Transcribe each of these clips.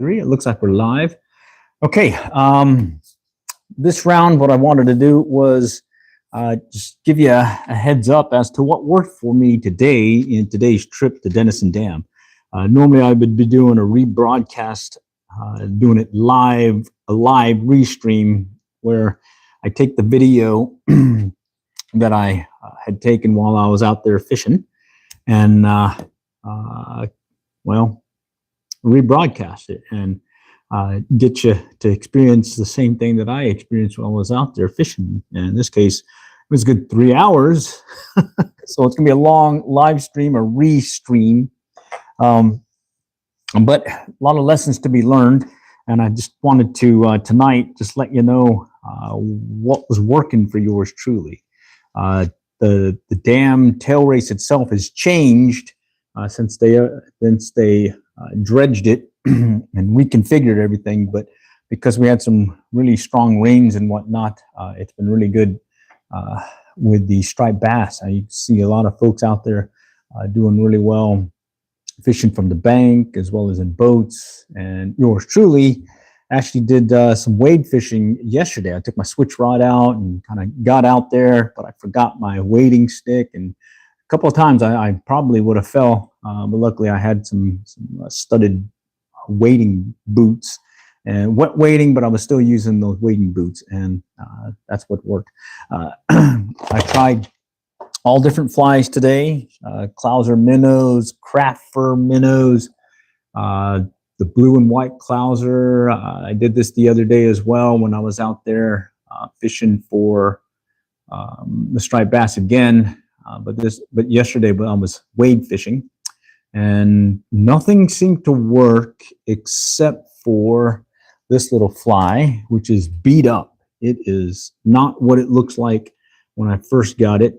It looks like we're live. Okay. This round, what I wanted to do was just give you a heads up as to what worked for me today in today's trip to Denison Dam. Normally, I would be doing a rebroadcast, doing it live, a live restream where I take the video that I had taken while I was out there fishing and, well, rebroadcast it and get you to experience the same thing that I experienced while I was out there fishing. And in this case, it was a good 3 hours. So it's gonna be a long live stream or restream. But a lot of lessons to be learned. And I just wanted to tonight just let you know what was working for yours truly. The dam tail race itself has changed since they dredged it and reconfigured everything, but because we had some really strong rains and whatnot, it's been really good with the striped bass. I see a lot of folks out there doing really well fishing from the bank as well as in boats, and yours truly actually did some wade fishing yesterday. I took my switch rod out and kind of got out there, but I forgot my wading stick, and a couple of times I probably would have fell, but luckily I had some studded wading boots and wet wading, but I was still using those wading boots, and that's what worked. I tried all different flies today, Clouser minnows, craft fur minnows, the blue and white Clouser. I did this the other day as well when I was out there fishing for the striped bass again, but yesterday when I was wade fishing, and nothing seemed to work except for this little fly, which is beat up. It is not what it looks like when I first got it.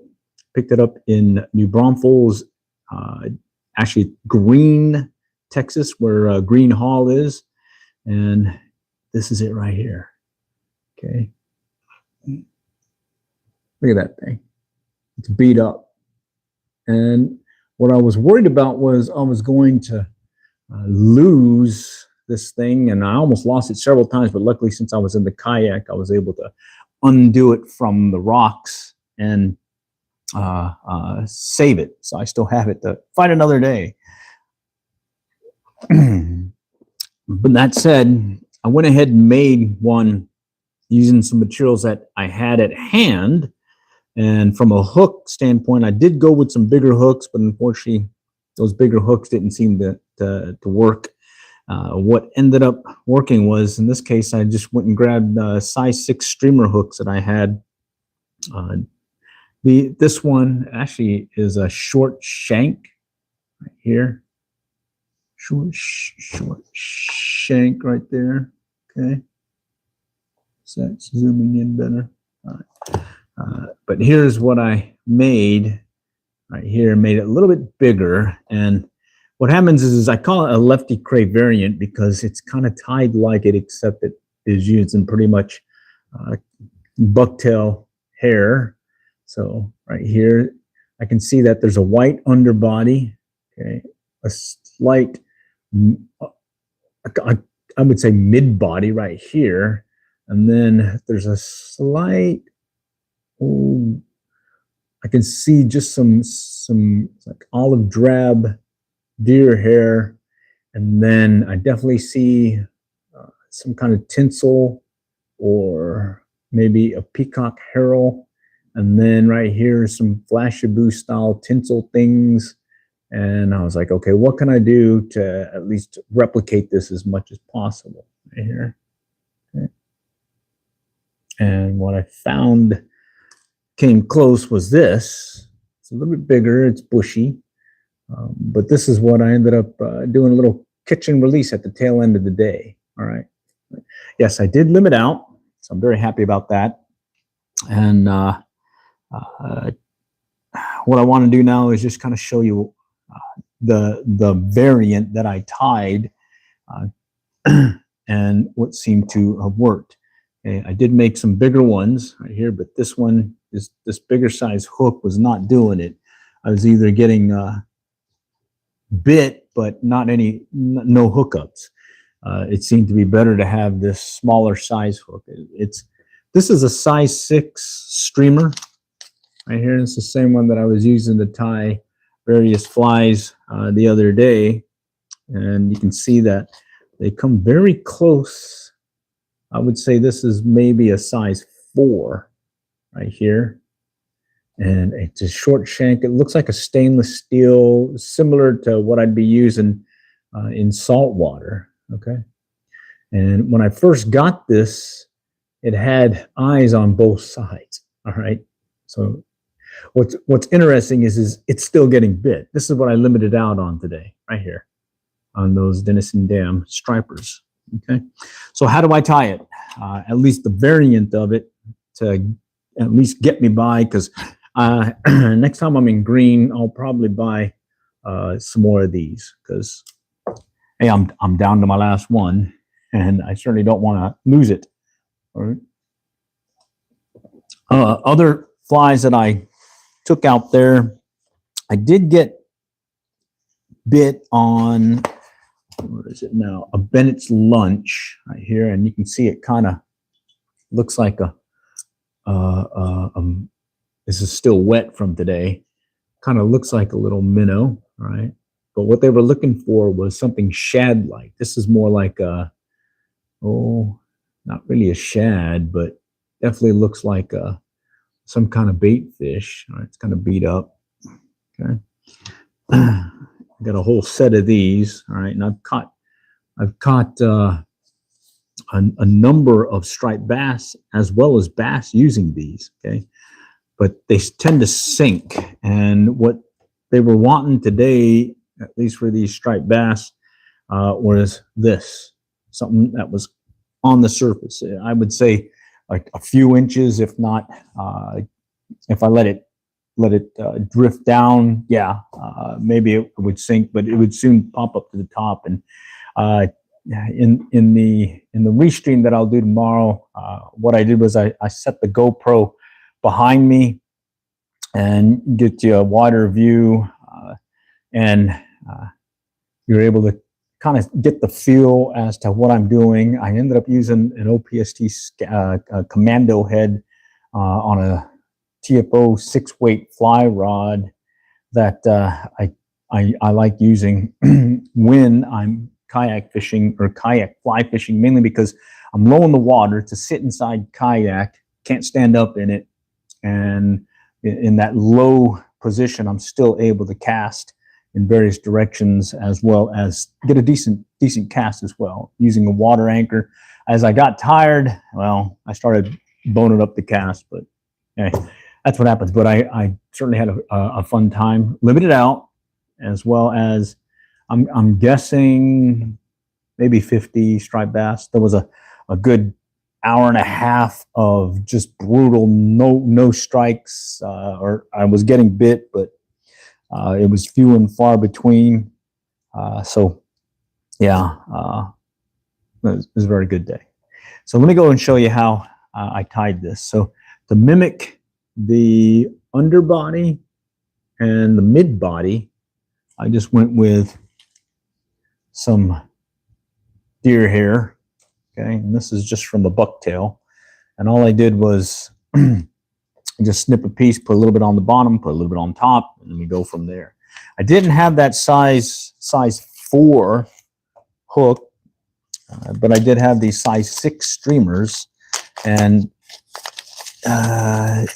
Picked it up in New Braunfels, actually Green, Texas, where Green Hall is. And this is it right here. Okay. Look at that thing. It's beat up. And what I was worried about was I was going to lose this thing, and I almost lost it several times, but luckily since I was in the kayak, I was able to undo it from the rocks and save it. So I still have it to fight another day. But that said, I went ahead and made one using some materials that I had at hand. And from a hook standpoint, I did go with some bigger hooks, but unfortunately, those bigger hooks didn't seem to work. What ended up working was, in this case, I just went and grabbed size 6 streamer hooks that I had. This one actually is a short shank right here. Short shank right there. Okay. So that's zooming in better. All right. But here's what I made right here. Made it a little bit bigger. And what happens is I call it a lefty cray variant because it's kind of tied like it, except it is using pretty much bucktail hair. So right here, I can see that there's a white underbody, okay, a slight, I would say mid body right here. And then there's a slight, I can see just some like olive drab deer hair. And then I definitely see some kind of tinsel or maybe a peacock herald. And then right here, some Flashaboo style tinsel things. And I was like, okay, what can I do to at least replicate this as much as possible right here? Okay. And what I found came close was this. It's a little bit bigger, it's bushy. But this is what I ended up doing, a little kitchen release at the tail end of the day. All right. Yes, I did limit out, so I'm very happy about that. And what I want to do now is just kind of show you the variant that I tied and what seemed to have worked. Okay, I did make some bigger ones right here, but this one, this bigger size hook was not doing it. I was either getting bit, but no hookups. it seemed to be better to have this smaller size hook. This is a size 6 streamer right here. It's the same one that I was using to tie various flies the other day. And you can see that they come very close. I would say this is maybe a size 4 right here. And it's a short shank. It looks like a stainless steel, similar to what I'd be using in salt water. Okay. And when I first got this, it had eyes on both sides. All right. So what's interesting is it's still getting bit. This is what I limited out on today, right here, on those Denison Dam stripers. Okay. So how do I tie it? At least the variant of it to at least get me by, because next time I'm in green, I'll probably buy some more of these, because hey, I'm down to my last one, and I certainly don't want to lose it. All right. Other flies that I took out there, I did get bit on, where is it now? A Bennett's Lunch right here, and you can see it kind of looks like this is still wet from today. Kind of looks like a little minnow, right? But what they were looking for was something shad-like. This is more like not really a shad, but definitely looks like some kind of bait fish. All right, it's kind of beat up. Okay, got a whole set of these. All right, and I've caught a number of striped bass as well as bass using these. Okay, but they tend to sink, and what they were wanting today, at least for these striped bass, was this, something that was on the surface. I would say like a few inches, if not, if I let it drift down, yeah, maybe it would sink, but it would soon pop up to the top. And in the restream that I'll do tomorrow, what I did was I set the GoPro behind me and get you a wider view, and you're able to kind of get the feel as to what I'm doing. I ended up using an OPST commando head on a TFO 6-weight fly rod that I like using when I'm kayak fishing or kayak fly fishing, mainly because I'm low in the water. To sit inside kayak, can't stand up in it, and in that low position, I'm still able to cast in various directions, as well as get a decent cast as well, using a water anchor. As I got tired, well, I started boning up the cast, but anyway, that's what happens. But I certainly had a fun time. Limited out, as well as I'm guessing maybe 50 striped bass. There was a good hour and a half of just brutal no strikes, or I was getting bit, but it was few and far between. So yeah, it was a very good day. So let me go and show you how I tied this. So to mimic the underbody and the mid body, I just went with some deer hair. Okay, and this is just from the bucktail, and all I did was just snip a piece, put a little bit on the bottom, put a little bit on top, and then we go from there. I didn't have that size 4 hook, but I did have these size 6 streamers, and I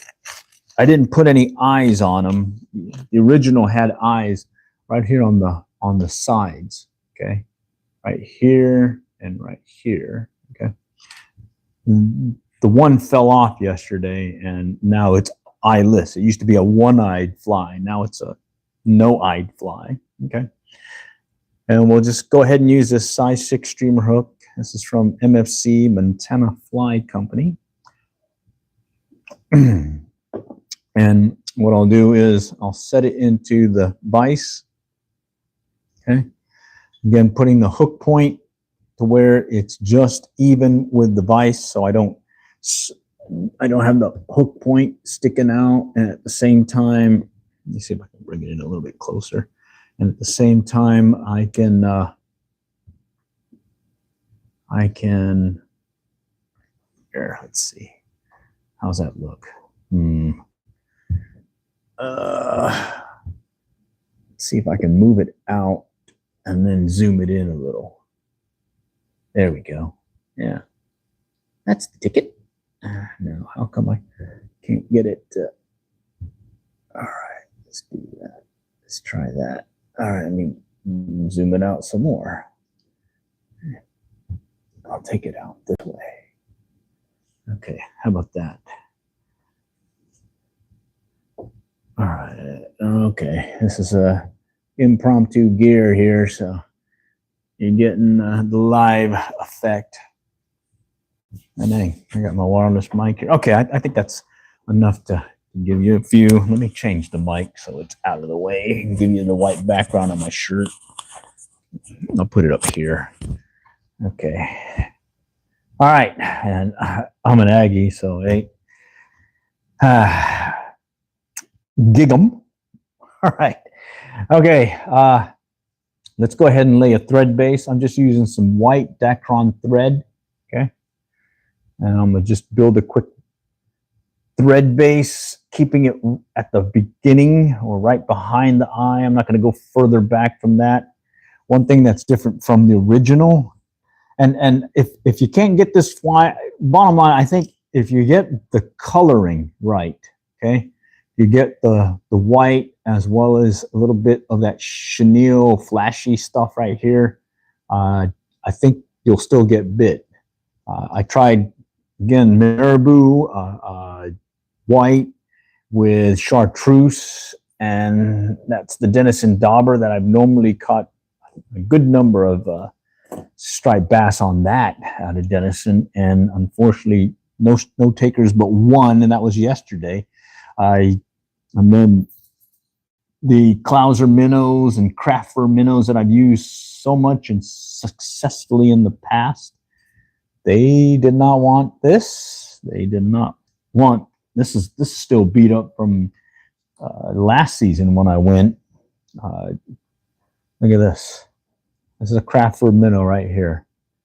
didn't put any eyes on them. The original had eyes right here on the sides. Okay, right here and right here. Okay. The one fell off yesterday, and now it's eyeless. It used to be a one-eyed fly. Now it's a no-eyed fly. Okay. And we'll just go ahead and use this size 6 streamer hook. This is from MFC, Montana Fly Company. And what I'll do is I'll set it into the vise. Okay. Again, putting the hook point to where it's just even with the vise, so I don't have the hook point sticking out, and at the same time, let me see if I can bring it in a little bit closer. And at the same time, I can I can, here, let's see. How's that look? Let's see if I can move it out and then zoom it in a little. There we go. Yeah, that's the ticket. No, how come I can't get it? All right, let's do that. Let's try that. All right, let me zoom it out some more. I'll take it out this way. Okay, how about that? All right, okay, this is a impromptu gear here, so you're getting the live effect. And dang, I got my wireless mic here. Okay, I think that's enough to give you a view. Let me change the mic so it's out of the way and give you the white background on my shirt. I'll put it up here. Okay. All right, and I'm an Aggie, so hey, dig 'em. All right. Okay, let's go ahead and lay a thread base. I'm just using some white Dacron thread, okay? And I'm gonna just build a quick thread base, keeping it at the beginning or right behind the eye. I'm not gonna go further back from that. One thing that's different from the original, and if you can't get this fly, bottom line, I think if you get the coloring right, okay, you get the white as well as a little bit of that chenille flashy stuff right here, I think you'll still get bit. I tried, again, marabou, white with chartreuse, and that's the Denison dauber that I've normally caught a good number of striped bass on that out of Denison, and unfortunately no takers but one, and that was yesterday. And then the Clouser minnows and craft fur minnows that I've used so much and successfully in the past, they did not want this. They did not want this. Is still beat up from last season when I went. Look at this. This is a craft fur minnow right here.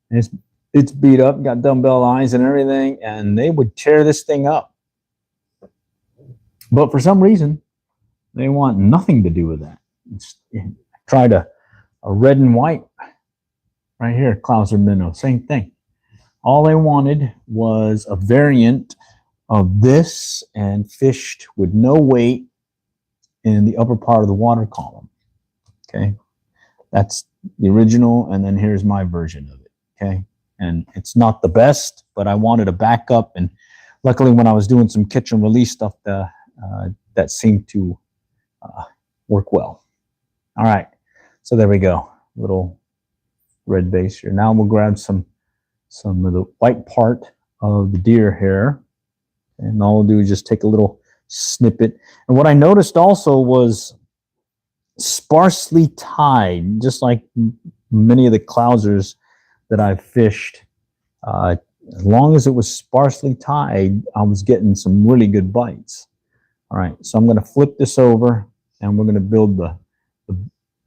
And it's beat up, got dumbbell eyes and everything, and they would tear this thing up. But for some reason, they want nothing to do with that. Tried a red and white right here, Clouser minnow, same thing. All they wanted was a variant of this and fished with no weight in the upper part of the water column. Okay, that's the original, and then here's my version of it. Okay, and it's not the best, but I wanted a backup, and luckily when I was doing some catch and release stuff, that seemed to work well. All right, so there we go, little red base here. Now we'll grab some of the white part of the deer hair, and all we'll do is just take a little snippet. And what I noticed also was sparsely tied, just like many of the Clousers that I've fished. As long as it was sparsely tied, I was getting some really good bites. All right, so I'm going to flip this over, and we're going to build the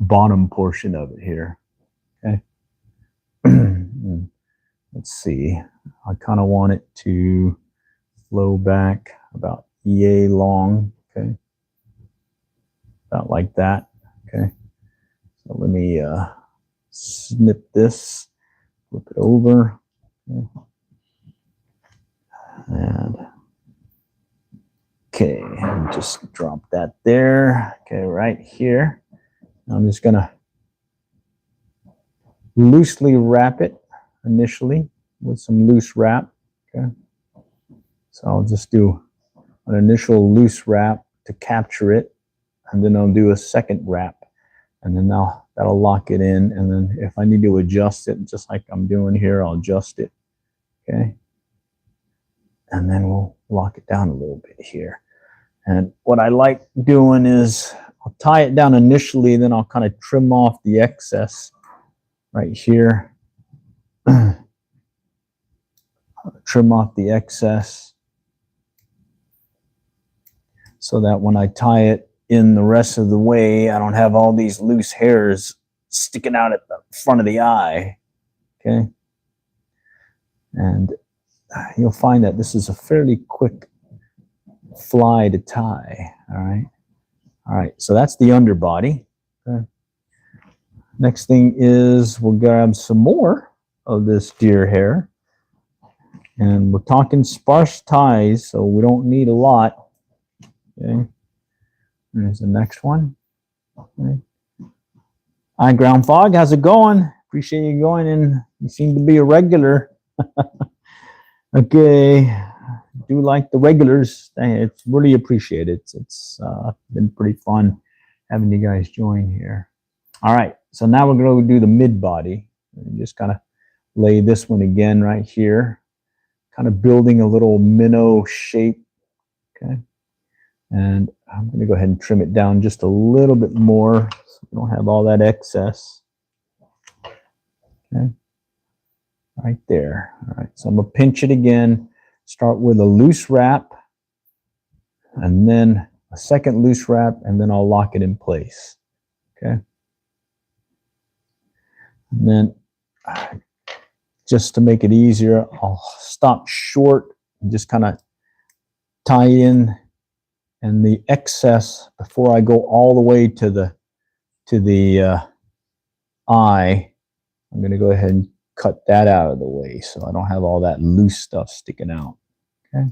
bottom portion of it here. Okay. Let's see. I kind of want it to flow back about yay long. Okay. About like that. Okay. So let me snip this, flip it over. Okay. And okay, just drop that there. Okay, right here. I'm just gonna loosely wrap it initially with some loose wrap. Okay, so I'll just do an initial loose wrap to capture it, and then I'll do a second wrap, and then that'll lock it in. And then if I need to adjust it, just like I'm doing here, I'll adjust it. Okay, and then we'll lock it down a little bit here. And what I like doing is I'll tie it down initially, then I'll kind of trim off the excess right here. Trim off the excess so that when I tie it in the rest of the way, I don't have all these loose hairs sticking out at the front of the eye. Okay. And you'll find that this is a fairly quick fly to tie. All right, so that's the underbody. Okay. Next thing is we'll grab some more of this deer hair. And we're talking sparse ties, so we don't need a lot. Okay. There's the next one. Okay. Hi, Ground Fog. How's it going? Appreciate you going in. You seem to be a regular. Okay. Do like the regulars. It's really appreciated. It's been pretty fun having you guys join here. All right. So now we're going to do the mid body. Just kind of lay this one again right here. Kind of building a little minnow shape. Okay. And I'm going to go ahead and trim it down just a little bit more so we don't have all that excess. Okay. Right there. All right. So I'm going to pinch it again. Start with a loose wrap and then a second loose wrap, and then I'll lock it in place. Okay. And then just to make it easier, I'll stop short and just kind of tie in, and the excess before I go all the way to the eye, I'm going to go ahead and cut that out of the way so I don't have all that loose stuff sticking out. Okay.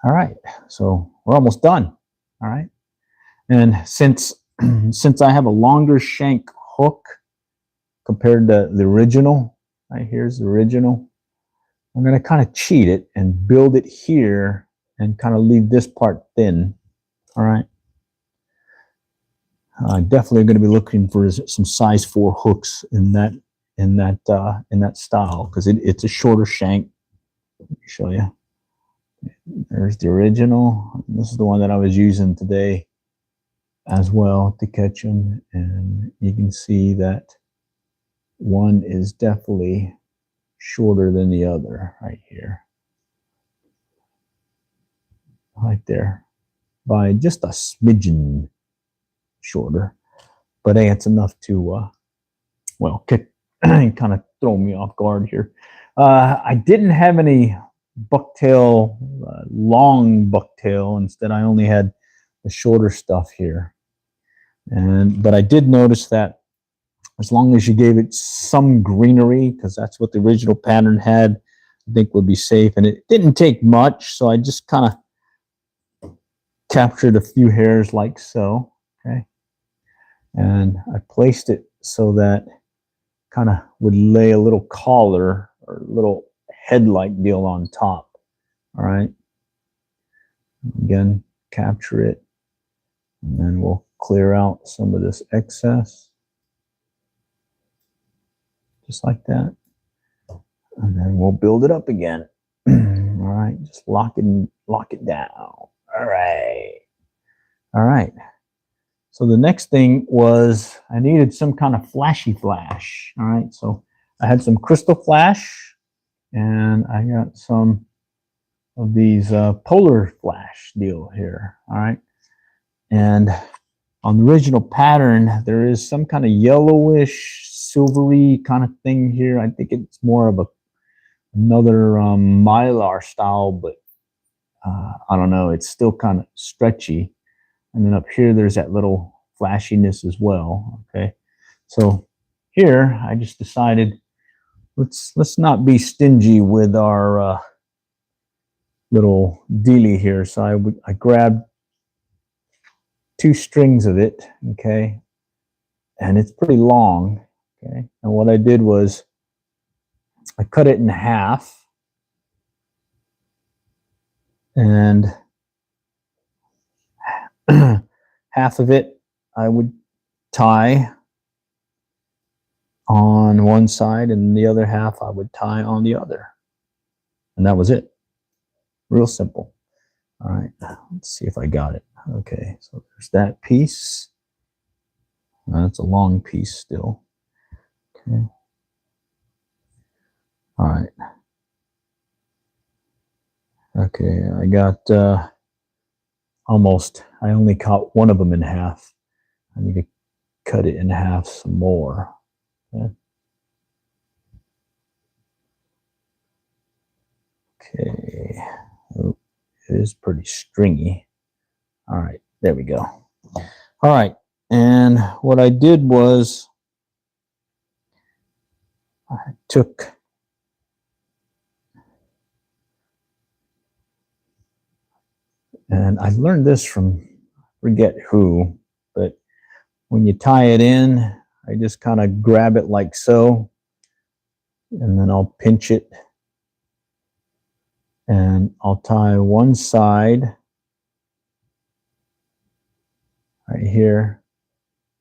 All right. So we're almost done. All right. And since I have a longer shank hook compared to the original, right, here's the original, I'm going to kind of cheat it and build it here and kind of leave this part thin. All right. Definitely going to be looking for some size 4 hooks in that style, because it's a shorter shank. Let me show you. There's the original. This is the one that I was using today as well to catch them, and you can see that one is definitely shorter than the other right here, right there, by just a smidgen shorter. But hey, it's enough to well, kind of throw me off guard here. I didn't have any bucktail, long bucktail. Instead, I only had the shorter stuff here. But I did notice that as long as you gave it some greenery, because that's what the original pattern had, I think would be safe. And it didn't take much, so I just kind of captured a few hairs like so. Okay. And I placed it so that kind of would lay a little collar or a little head-like deal on top. All right. Again, capture it, and then we'll clear out some of this excess, just like that. And then we'll build it up again. All right, just lock it down. All right. All right. So the next thing was I needed some kind of flashy flash. All right. So I had some crystal flash, and I got some of these polar flash deal here. All right. And on the original pattern, there is some kind of yellowish, silvery kind of thing here. I think it's more of another mylar style, but I don't know. It's still kind of stretchy. And then up here, there's that little flashiness as well. Okay. So here, I just decided let's not be stingy with our little dealie here. So I grabbed 2 strings of it, okay, and it's pretty long, okay. And what I did was I cut it in half, and half of it I would tie on one side, and the other half I would tie on the other, and that was it. Real simple. All right, let's see if I got it. Okay, so there's that piece. That's a long piece still. Okay. All right. Okay, I got almost, I only cut one of them in half. I need to cut it in half some more. Okay. Okay. Oh, it is pretty stringy. All right, there we go. All right, and what I did was I took and I learned this from forget who, but when you tie it in, I just kind of grab it like so, and then I'll pinch it, and I'll tie one side right here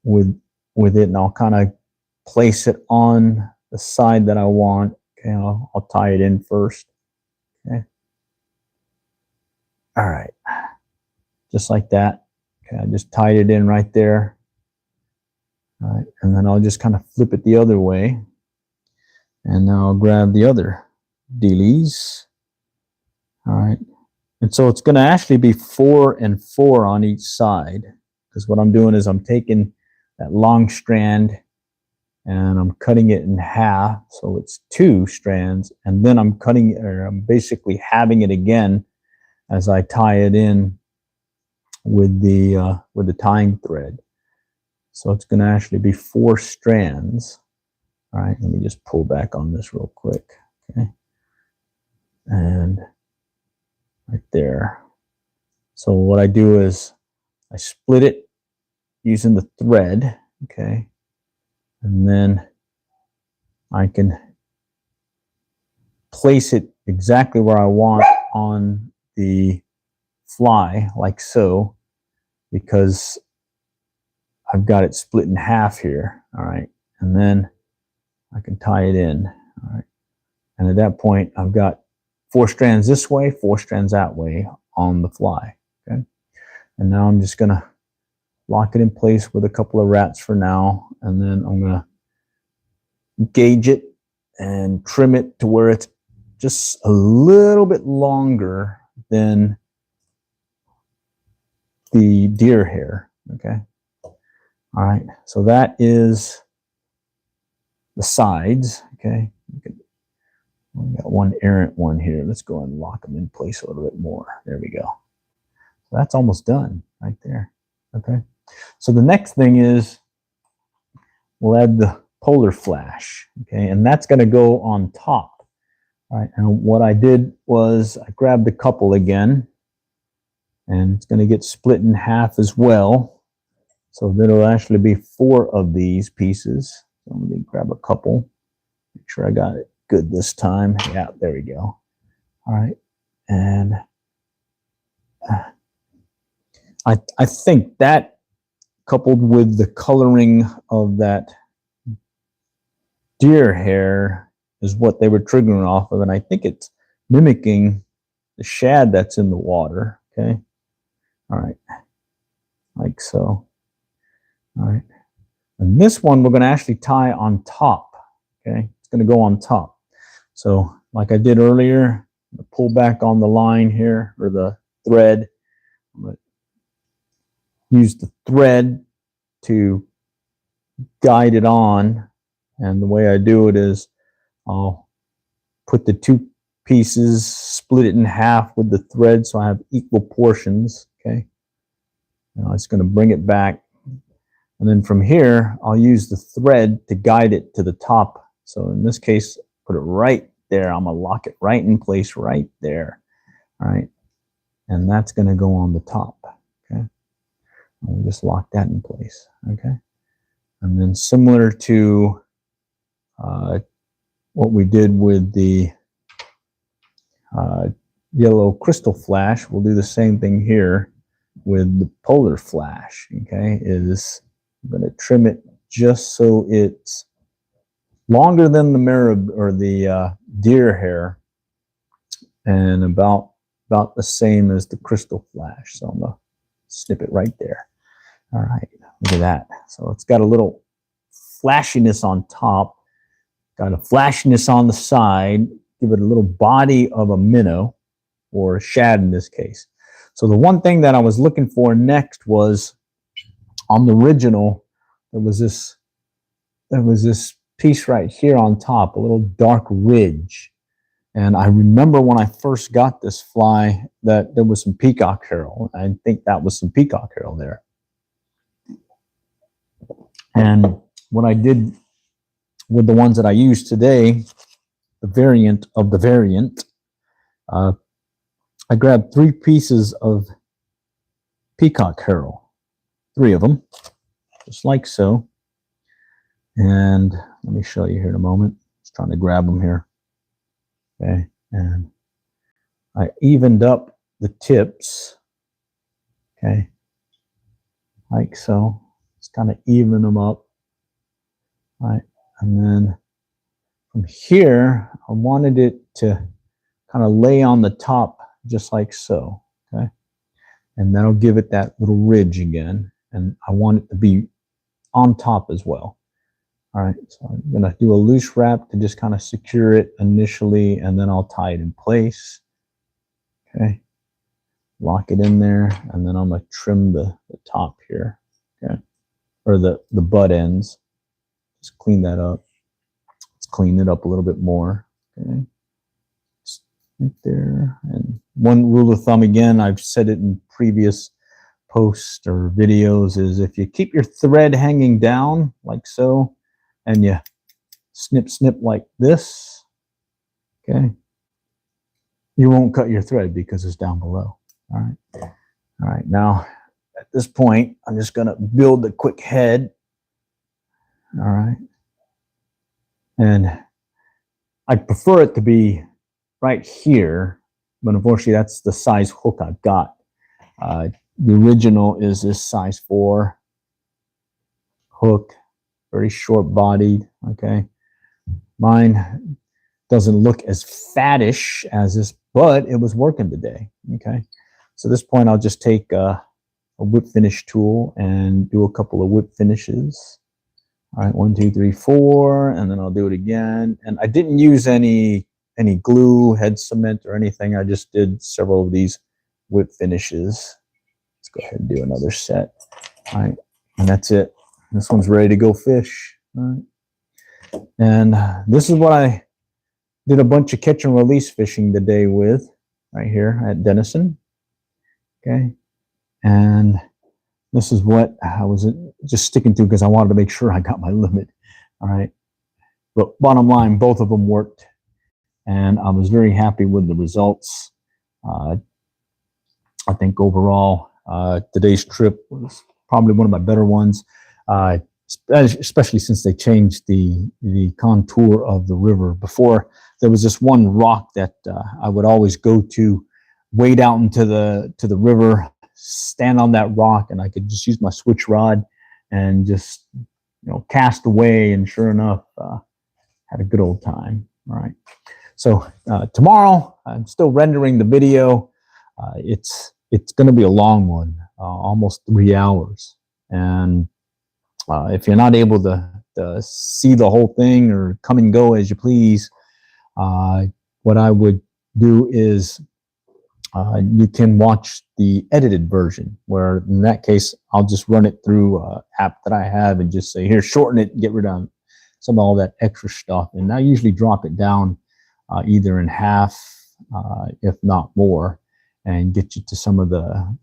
with it, and I'll kind of place it on the side that I want. Okay, I'll tie it in first. Okay. All right, just like that. Okay, I just tied it in right there. All right, and then I'll just kind of flip it the other way, and now I'll grab the other dealies. All right, and so it's going to actually be 4 and 4 on each side, because what I'm doing is I'm taking that long strand and I'm cutting it in half, so it's 2 strands, and then I'm cutting, or I'm basically halving it again as I tie it in with the tying thread. So it's going to actually be 4 strands. All right, let me just pull back on this real quick. Okay, and right there. So what I do is I split it using the thread. Okay, and then I can place it exactly where I want on the fly, like so, because I've got it split in half here. All right, and then I can tie it in. All right, and at that point I've got 4 strands this way, 4 strands that way on the fly. Okay, and now I'm just gonna lock it in place with a couple of rats for now, and then I'm gonna gauge it and trim it to where it's just a little bit longer than the deer hair. Okay, all right, so that is the sides. Okay, we got one errant one here. Let's go and lock them in place a little bit more. There we go. So that's almost done right there. Okay, so the next thing is we'll add the polar flash. Okay, and that's going to go on top. All right, and what I did was I grabbed the couple again, and it's going to get split in half as well. So there'll actually be 4 of these pieces. So let me grab a couple. Make sure I got it good this time. Yeah, there we go. All right, and I think that coupled with the coloring of that deer hair is what they were triggering off of, and I think it's mimicking the shad that's in the water. Okay, all right, like so. All right, and this one we're going to actually tie on top. Okay, it's going to go on top. So like I did earlier, I'm going to pull back on the line here, or the thread. I'm going to use the thread to guide it on, and the way I do it is I'll put the 2 pieces, split it in half with the thread so I have equal portions. Okay, now it's going to bring it back, and then from here I'll use the thread to guide it to the top. So in this case, put it right there. I'm going to lock it right in place right there. All right, and that's going to go on the top. Okay, we'll just lock that in place. Okay, and then similar to what we did with the yellow crystal flash, we'll do the same thing here with the polar flash. Okay, is I'm going to trim it just so it's longer than the marab, or the deer hair, and about the same as the crystal flash. So I'm going to snip it right there. All right, look at that. So it's got a little flashiness on top, got a flashiness on the side, give it a little body of a minnow, or a shad in this case. So the one thing that I was looking for next was, on the original, there was this piece right here on top, a little dark ridge. And I remember when I first got this fly that there was some peacock herring. I think that was some peacock herring there. And what I did with the ones that I use today, the variant of the variant, I grabbed 3 pieces of peacock herring, 3 of them, just like so. And let me show you here in a moment. Just trying to grab them here. Okay, and I evened up the tips. Okay, like so. Just kind of even them up. All right, and then from here, I wanted it to kind of lay on the top just like so. Okay, and that'll give it that little ridge again. And I want it to be on top as well. All right, so I'm going to do a loose wrap to just kind of secure it initially, and then I'll tie it in place. Okay, lock it in there, and then I'm going to trim the top here, okay, or the butt ends. Just clean that up. Let's clean it up a little bit more. Okay, just right there. And one rule of thumb, again, I've said it in previous posts or videos, is if you keep your thread hanging down like so, and you snip like this, okay, you won't cut your thread because it's down below. All right, now at this point I'm just going to build a quick head. All right, and I prefer it to be right here, but unfortunately that's the size hook I've got. The original is this size 4 hook, very short bodied. Okay, mine doesn't look as fattish as this, but it was working today. Okay, so at this point I'll just take a whip finish tool and do a couple of whip finishes. All right, 1, 2, 3, 4, and then I'll do it again. And I didn't use any glue, head cement, or anything. I just did several of these whip finishes. Let's go ahead and do another set. All right, and that's it. This one's ready to go fish. All right. And this is what I did a bunch of catch and release fishing today with, right here at Denison. Okay, and this is what I was just sticking to because I wanted to make sure I got my limit. All right, but bottom line, both of them worked, and I was very happy with the results. I think overall, today's trip was probably one of my better ones, especially since they changed the contour of the river. Before, there was this one rock that I would always go to, wade out into the river, stand on that rock, and I could just use my switch rod and just cast away. And sure enough, had a good old time. All right. So tomorrow, I'm still rendering the video. It's going to be a long one, almost 3 hours. And if you're not able to see the whole thing or come and go as you please, what I would do is you can watch the edited version, where in that case, I'll just run it through an app that I have and just say, here, shorten it and get rid of some of all that extra stuff. And I usually drop it down either in half, if not more, and get you to some of the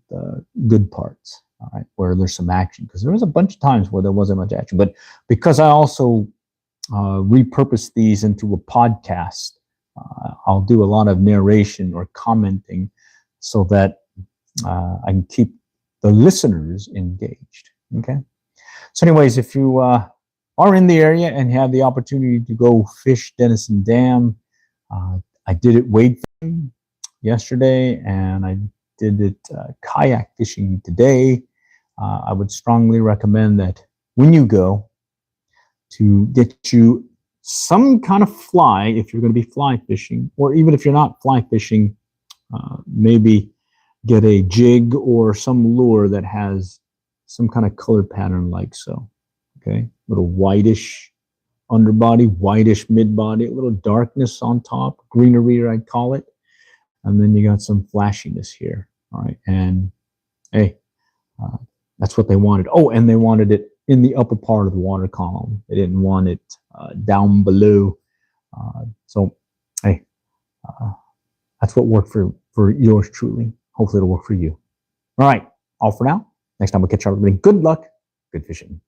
good parts, all right, where there's some action. Because there was a bunch of times where there wasn't much action. But because I also repurpose these into a podcast, I'll do a lot of narration or commenting so that I can keep the listeners engaged. Okay. So anyways, if you are in the area and have the opportunity to go fish Denison Dam, I did it wade fishing yesterday, and I did it kayak fishing today. I would strongly recommend that when you go, to get you some kind of fly if you're going to be fly fishing, or even if you're not fly fishing, maybe get a jig or some lure that has some kind of color pattern like so. Okay, little whitish underbody, whitish mid-body, a little darkness on top, greenery I'd call it, and then you got some flashiness here. All right, and hey, that's what they wanted. Oh, and they wanted it in the upper part of the water column. They didn't want it down below. So, hey, That's what worked for yours truly. Hopefully it'll work for you. All right, all for now. Next time we'll catch up, everybody. Good luck, good fishing.